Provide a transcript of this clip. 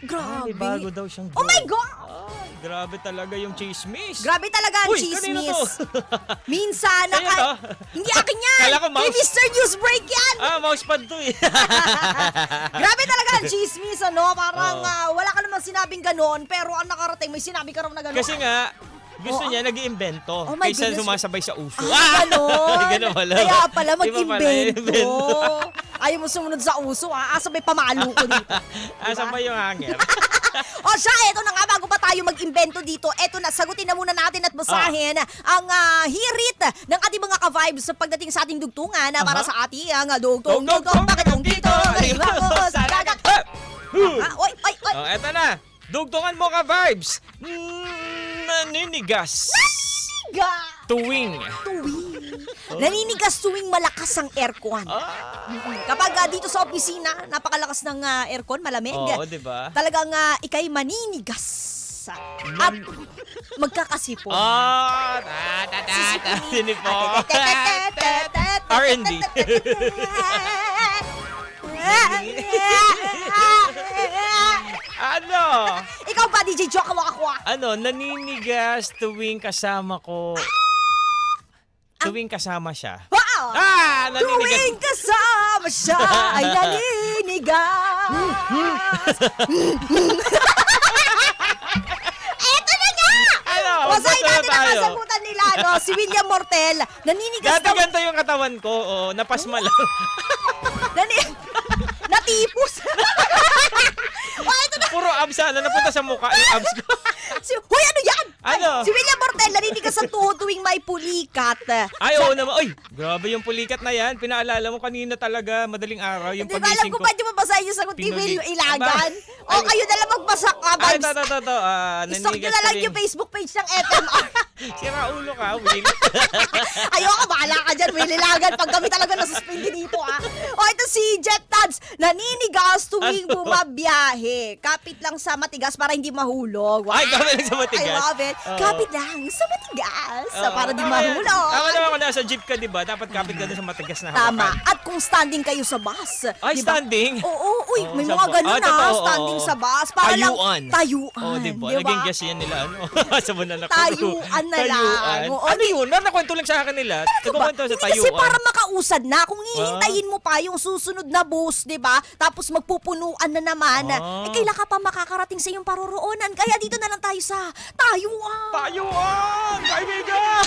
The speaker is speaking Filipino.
Grabe. May bago daw siyang Oh my joke. God! Ay, grabe talaga yung chismis. Grabe talaga ang Uy, kanino chismis. to? Minsan, Sa'yo to? hindi akin yan. Kala ko mouse. Kay Mr. Newsbreak yan. Mousepad to eh. Grabe talaga ang chismis, ano? Parang Oo. wala ka namang sinabing ganon, pero ang nakarating, may sinabi ka naman na ganon. Kasi nga, gusto Oo. niya nag-iimbento Oh my kaysa goodness. sumasabay sa uso. Ganon. Ganun pala. Kaya pala Di ba pala, mag-invento. invento? Ayaw mo sumunod sa uso, sabay pamalo ko dito. Sabay yung hanger. O siya, eto na nga, bago pa tayo mag-invento dito, eto na, sagutin na muna natin at basahin ang hirit ng ating mga ka-vibes sa pagdating sa ating dugtungan para sa ating dugtong, bakit kung dito, sa dagat. Oy. Eto na. Dugtungan mo ka vibes. Naninigas. Tuwing. Naninigas tuwing malakas ang aircon. Kapag dito sa opisina, napakalakas ng aircon, malamig. Oo, diba? Talagang ikay maninigas. At magkakasipon. Sini po. R&D. Ano? Ikaw ba, DJ Joke mo ako? Naninigas tuwing kasama ko. Tuwing kasama siya. Wow! Naninigas. Tuwing kasama siya ay naninigas. Eto na nga! Basahin natin ang kasagutan nila, si William Mortel. Naninigas Dati ganito yung katawan ko. Napasma lang. Natipos. Eto na. Puro abs napunta sa mukha yung abs ko. Hoy, ano yan? Ano? Si William Mortel, naninigas ang tuhod tuwing may pulikat. Ay, oo naman. Ay, grabe yung pulikat na yan. Pinaalala mo kanina talaga, madaling araw, yung Di ba alam pagising ko ko. pwede mo basahin yung sagot ni Will Pinuli. Ilagan? Aba. O kayo na lang magbasa ka, Ay, vibes. to. Istok nyo na lang yung Facebook page ng FMR. Sira ulo ka, Will. Ayoko, bahala ka dyan, Will Ilagan. Pag kami talaga nasuspindi dito, O, ito si Jet Tads. Naninigas tuwing bumabiyahe. Kapit lang sa matigas para hindi mahulog. Wow. Ay, kapit lang sa matigas. I love it. Oo. Kapit lang sa matigas para di Tama yan. mahulog. Ako naman kung nasa jeep ka, di ba? Dapat kapit ka doon sa matigas na Tama. hawakan. At kung standing kayo sa bus. Ay, di ba? standing? Oo, may sa mga bus. ganun Totoo, standing oo. sa bus. Para Tayuan. lang, tayuan. Oh, di ba? Di ba? Naging guess yan nila, sa banana ko. Tayuan na lang. Oo, Ano yun? Nakwento lang sa akin nila. Ano ba? Nagkukwento sa Hindi kasi tayuan. para makausad na. Kung hihintayin mo pa yung susunod na bus, di ba? Tapos magpupunuan na naman. Kailan ka pa makakarating sa iyong paroroonan. Kaya dito na lang tayo sa tayuan. Tayuan! Kaibigan!